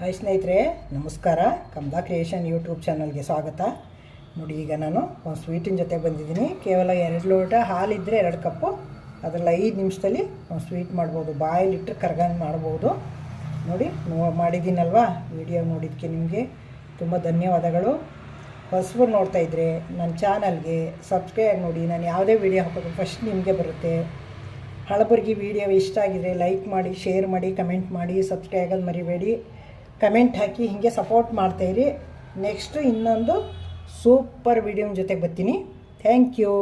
Hi ಸ್ನೇಹಿತರೆ, ನಮಸ್ಕಾರ. Kamala creation YouTube ಚಾನಲ್ಗೆ ಸ್ವಾಗತ. ನೋಡಿ, ಈಗ ನಾನು ಒಂದು ಸ್ವೀಟಿನ ಜೊತೆ ಬಂದಿದ್ದೀನಿ. ಕೇವಲ 2 ಲೋಟ ಹಾಲಿದ್ದರೆ 2 ಕಪ್ಪು, ಅದರಲ್ಲಿ 5 ನಿಮಿಷದಲ್ಲಿ ಒಂದು ಸ್ವೀಟ್ ಮಾಡ್ಬೋದು. ಬಾಯಲ್ಲಿಟ್ಟರೆ ಕರ್ಗಂಗೆ ಮಾಡ್ಬೋದು. ನೋಡಿ, ಮಾಡಿದ್ದೀನಲ್ವಾ. ವಿಡಿಯೋ ನೋಡಿದ್ದಕ್ಕೆ ನಿಮಗೆ ತುಂಬ ಧನ್ಯವಾದಗಳು. ಹೊಸಬರು ನೋಡ್ತಾ ಇದ್ದರೆ ನನ್ನ ಚಾನಲ್ಗೆ ಸಬ್ಸ್ಕ್ರೈಬ್ ನೋಡಿ. ನಾನು ಯಾವುದೇ ವಿಡಿಯೋ ಹಾಕೋದು ಫಸ್ಟ್ ನಿಮಗೆ ಬರುತ್ತೆ. ಹಳಬರಿಗೆ ವಿಡಿಯೋ ಇಷ್ಟ ಆಗಿದರೆ ಲೈಕ್ ಮಾಡಿ, ಶೇರ್ ಮಾಡಿ, ಕಮೆಂಟ್ ಮಾಡಿ. ಸಬ್ಸ್ಕ್ರೈಬ್ ಆಗೋದು ಮರಿಬೇಡಿ. ಕಮೆಂಟ್ ಹಾಕಿ ಹೀಗೆ ಸಪೋರ್ಟ್ ಮಾಡ್ತಾಯಿರಿ. ನೆಕ್ಸ್ಟು ಇನ್ನೊಂದು ಸೂಪರ್ ವಿಡಿಯೋನ ಜೊತೆಗೆ ಬರ್ತೀನಿ. Thank you.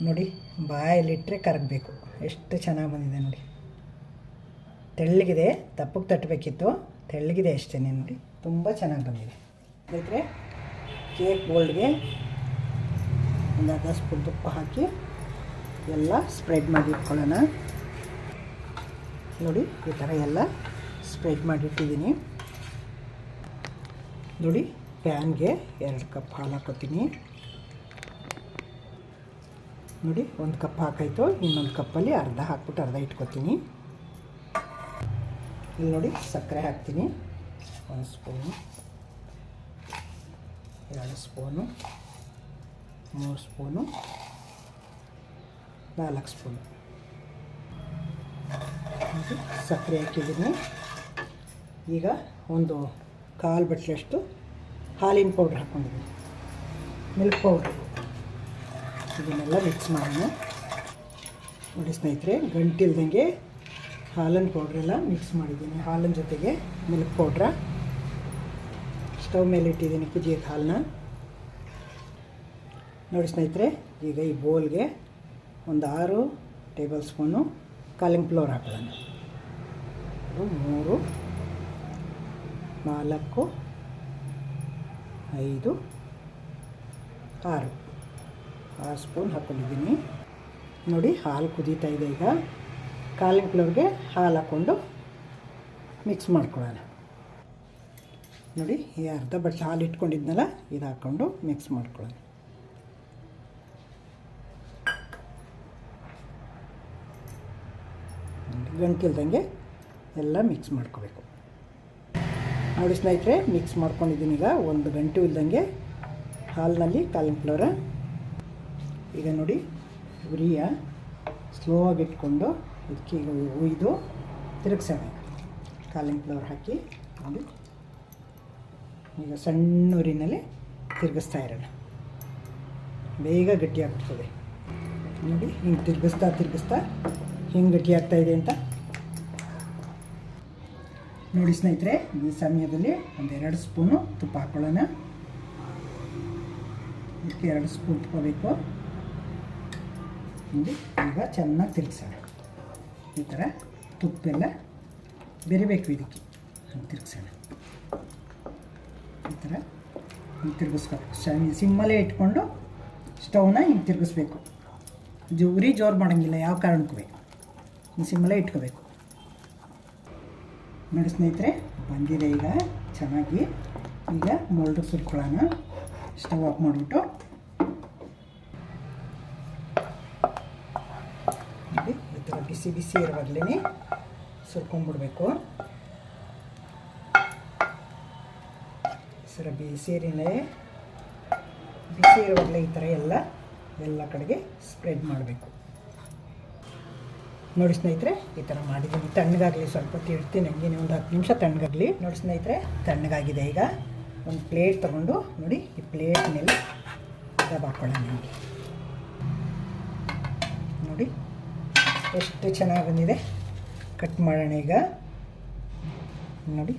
ನೋಡಿ, ಬಾಯಲ್ಲಿಟ್ಟರೆ ಕರಗಬೇಕು. ಎಷ್ಟು ಚೆನ್ನಾಗಿ ಬಂದಿದೆ ನೋಡಿ. ತೆಳ್ಳಗಿದೆ, ದಪ್ಪಕ್ಕೆ ತಟ್ಟಬೇಕಿತ್ತು. ತೆಳ್ಳಗಿದೆ ಅಷ್ಟೇ. ನೋಡಿ, ತುಂಬ ಚೆನ್ನಾಗಿ ಬಂದಿದೆ. ಸ್ನೇಹಿತರೆ, ಕೇಕ್ ಬೋಲ್ಡ್ಗೆ ಒಂದು ಅರ್ಧ ಸ್ಪೂನ್ ತುಪ್ಪ ಹಾಕಿ ಎಲ್ಲ ಸ್ಪ್ರೆಡ್ ಮಾಡಿ ಇಟ್ಕೊಳ್ಳೋಣ. ನೋಡಿ, ಈ ಥರ ಎಲ್ಲ ಸ್ಪ್ರೆಡ್ ಮಾಡಿಟ್ಟಿದ್ದೀನಿ. ನೋಡಿ, ಪ್ಯಾನ್ಗೆ 2 ಕಪ್ ಹಾಲು ಹಾಕೋತೀನಿ. ನೋಡಿ, 1 ಕಪ್ ಹಾಕಾಯಿತು. ಇನ್ನೊಂದು ಕಪ್ಪಲ್ಲಿ ಅರ್ಧ ಹಾಕ್ಬಿಟ್ಟು ಅರ್ಧ ಇಟ್ಕೊತೀನಿ. ಇಲ್ಲಿ ನೋಡಿ, ಸಕ್ಕರೆ ಹಾಕ್ತೀನಿ. 1 ಸ್ಪೂನು, 2 ಸ್ಪೂನು, 3 ಸ್ಪೂನು, 4 ಸ್ಪೂನು ಸಕ್ಕರೆ ಹಾಕಿದ್ದೀನಿ. ಈಗ ಒಂದು 1/4 ಬಟ್ಲಷ್ಟು ಹಾಲಿನ ಪೌಡ್ರ್ ಹಾಕ್ಕೊಂಡಿದ್ದೀನಿ, ಮಿಲ್ಕ್ ಪೌಡ್ರ್. ಇದನ್ನೆಲ್ಲ ಮಿಕ್ಸ್ ಮಾಡೋಣ. ನೋಡಿ ಸ್ನೇಹಿತರೆ, ಗಂಟಿಲ್ದಂಗೆ ಹಾಲಿನ ಪೌಡ್ರೆಲ್ಲ ಮಿಕ್ಸ್ ಮಾಡಿದ್ದೀನಿ. ಹಾಲಿನ ಜೊತೆಗೆ ಮಿಲ್ಕ್ ಪೌಡ್ರ ಸ್ಟವ್ ಮೇಲೆ ಇಟ್ಟಿದ್ದೀನಿ ಕುದಿಯೋಕ್ಕೆ ಹಾಲನ್ನ. ನೋಡಿ ಸ್ನೇಹಿತರೆ, ಈಗ ಈ ಬೋಲ್ಗೆ ಒಂದು 6 ಟೇಬಲ್ ಸ್ಪೂನು ಕಾಲಿಂಗ್ ಫ್ಲೋರ್ ಹಾಕೋಣ. 3, 4, 5, 6 ಸ್ಪೂನ್ ಹಾಕ್ಕೊಂಡಿದ್ದೀನಿ. ನೋಡಿ, ಹಾಲು ಕುದೀತಾ ಇದೆ. ಈಗ ಕಾಲಿಂಗ್ ಫ್ಲೋರ್ಗೆ ಹಾಲು ಹಾಕ್ಕೊಂಡು ಮಿಕ್ಸ್ ಮಾಡ್ಕೊಳ್ಳೋಣ. ನೋಡಿ, ಈ ಅರ್ಧ ಬಟ್ಲು ಹಾಲು ಇಟ್ಕೊಂಡಿದ್ನಲ್ಲ, ಇದು ಹಾಕ್ಕೊಂಡು ಮಿಕ್ಸ್ ಮಾಡ್ಕೊಳ್ಳೋಣ. ಗಂಟಿಲ್ದಂಗೆ ಎಲ್ಲ ಮಿಕ್ಸ್ ಮಾಡ್ಕೋಬೇಕು. ನೋಡಿ ಸ್ನೇಹಿತರೆ, ಮಿಕ್ಸ್ ಮಾಡ್ಕೊಂಡಿದ್ದೀನಿ. ಈಗ 1 ಗಂಟೆ ಇಲ್ದಂಗೆ ಹಾಲಿನಲ್ಲಿ ಕಾಲಿಂಗ್ ಫ್ಲೋರ. ಈಗ ನೋಡಿ, ಉರಿಯ ಸ್ಲೋ ಆಗಿ ಇಟ್ಕೊಂಡು ಇದಕ್ಕೆ ಈಗ ಉಯ್ದು ತಿರುಗಿಸೋಣ. ಕಾಲಿಂಗ್ ಫ್ಲೋರ್ ಹಾಕಿ ನೋಡಿ, ಈಗ ಸಣ್ಣ ಉರಿನಲ್ಲಿ ತಿರುಗಿಸ್ತಾ ಇರೋಣ. ಬೇಗ ಗಟ್ಟಿ ಆಗ್ತದೆ. ನೋಡಿ, ಹಿಂಗೆ ತಿರುಗಿಸ್ತಾ ಹಿಂಗೆ ಗಟ್ಟಿ ಆಗ್ತಾಯಿದೆ ಅಂತ. ನೋಡಿ ಸ್ನೇಹಿತರೆ, ಈ ಸಮಯದಲ್ಲಿ ಒಂದು 2 ಸ್ಪೂನು ತುಪ್ಪ ಹಾಕ್ಕೊಳ್ಳೋಣ. ಇದಕ್ಕೆ 2 ಸ್ಪೂನ್ ತುಪ್ಪ ಬೇಕು. ನೋಡಿ, ಈಗ ಚೆನ್ನಾಗಿ ತಿರುಗಿಸೋಣ. ಈ ಥರ ತುಪ್ಪೆಲ್ಲ ಬೆರಿಬೇಕು. ಇದಕ್ಕೆ ತಿರುಗಿಸೋಣ. ಈ ಥರ ಹಿಂಗೆ ತಿರುಗಿಸ್ಬೇಕು. ಸಿಮ್ಮಲ್ಲೇ ಇಟ್ಕೊಂಡು ಸ್ಟವ್ನ ಹಿಂಗೆ ತಿರುಗಿಸ್ಬೇಕು. ಉರಿ ಜೋರು ಮಾಡೋಂಗಿಲ್ಲ ಯಾವ ಕಾರಣಕ್ಕೂ. ಸಿಮ್ಮಲ್ಲೇ ಇಟ್ಕೋಬೇಕು. ನೋಡಿ ಸ್ನೇಹಿತರೆ, ಬಂದಿದೆ ಈಗ ಚೆನ್ನಾಗಿ. ಈಗ ಮೋಲ್ಡ್ಗೆ ಸುರ್ಕೊಳ್ಳೋಣ. ಸ್ಟವ್ ಆಫ್ ಮಾಡಿಬಿಟ್ಟು ನೋಡಿ, ಈ ಥರ ಬಿಸಿ ಬಿಸಿ ಇರುವಾಗಲೇ ಸುರ್ಕೊಂಡ್ಬಿಡ್ಬೇಕು. ಸರ ಬಿಸಿ ಇರುವಾಗಲೇ ಈ ಥರ ಎಲ್ಲ ಕಡೆಗೆ ಸ್ಪ್ರೆಡ್ ಮಾಡಬೇಕು. ನೋಡಿ ಸ್ನೇಹಿತರೆ, ಈ ಥರ ಮಾಡಿದ್ದೀನಿ. ತಣ್ಣಗಾಗಲಿ, ಸ್ವಲ್ಪ ಹೊತ್ತು ಇಡ್ತೀನಿ ಹಂಗೆ, ಒಂದು 10 ನಿಮಿಷ ತಣ್ಣಗಾಗಲಿ. ನೋಡಿ ಸ್ನೇಹಿತರೆ, ತಣ್ಣಗಾಗಿದೆ. ಈಗ ಒಂದು ಪ್ಲೇಟ್ ತೊಗೊಂಡು ನೋಡಿ, ಈ ಪ್ಲೇಟ್ ಮೇಲೆ ದಬ್ ಹಾಕ್ಕೊಳ್ಳೋಣ. ನೋಡಿ, ಎಷ್ಟು ಚೆನ್ನಾಗಿ ಬಂದಿದೆ. ಕಟ್ ಮಾಡೋಣ. ಈಗ ನೋಡಿ,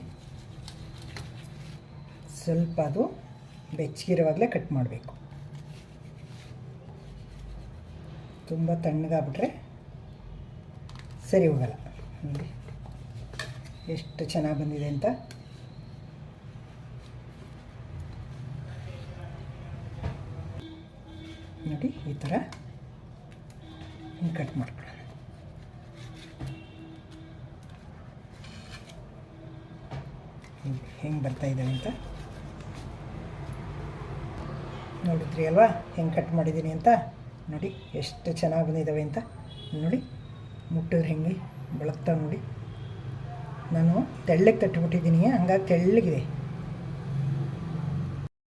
ಸ್ವಲ್ಪ ಅದು ಬೆಚ್ಚಗಿರುವಾಗಲೇ ಕಟ್ ಮಾಡಬೇಕು. ತುಂಬ ತಣ್ಣಗಾಗ್ಬಿಟ್ರೆ ಸರಿ ಹೋಗಲ್ಲ. ನೋಡಿ, ಎಷ್ಟು ಚೆನ್ನಾಗಿ ಬಂದಿದೆ ಅಂತ. ನೋಡಿ, ಈ ಥರ ಹಿಂಗೆ ಕಟ್ ಮಾಡ್ಕೊಳ್ಳೋಣ. ಹೆಂಗೆ ಬರ್ತಾ ಇದ್ದಾವೆ ಅಂತ ನೋಡಿದ್ರಿ ಅಲ್ವಾ, ಹೆಂಗೆ ಕಟ್ ಮಾಡಿದ್ದೀನಿ ಅಂತ. ನೋಡಿ, ಎಷ್ಟು ಚೆನ್ನಾಗಿ ಬಂದಿದ್ದಾವೆ ಅಂತ. ನೋಡಿ, ಮುಟ್ಟಿದ್ರೆ ಹೆಂಗೆ ಬೆಳಗ್ತಾವೆ ನೋಡಿ. ನಾನು ತೆಳ್ಳಗೆ ತಟ್ಟಿಬಿಟ್ಟಿದ್ದೀನಿ, ಹಂಗಾಗಿ ತೆಳ್ಳಗಿದೆ.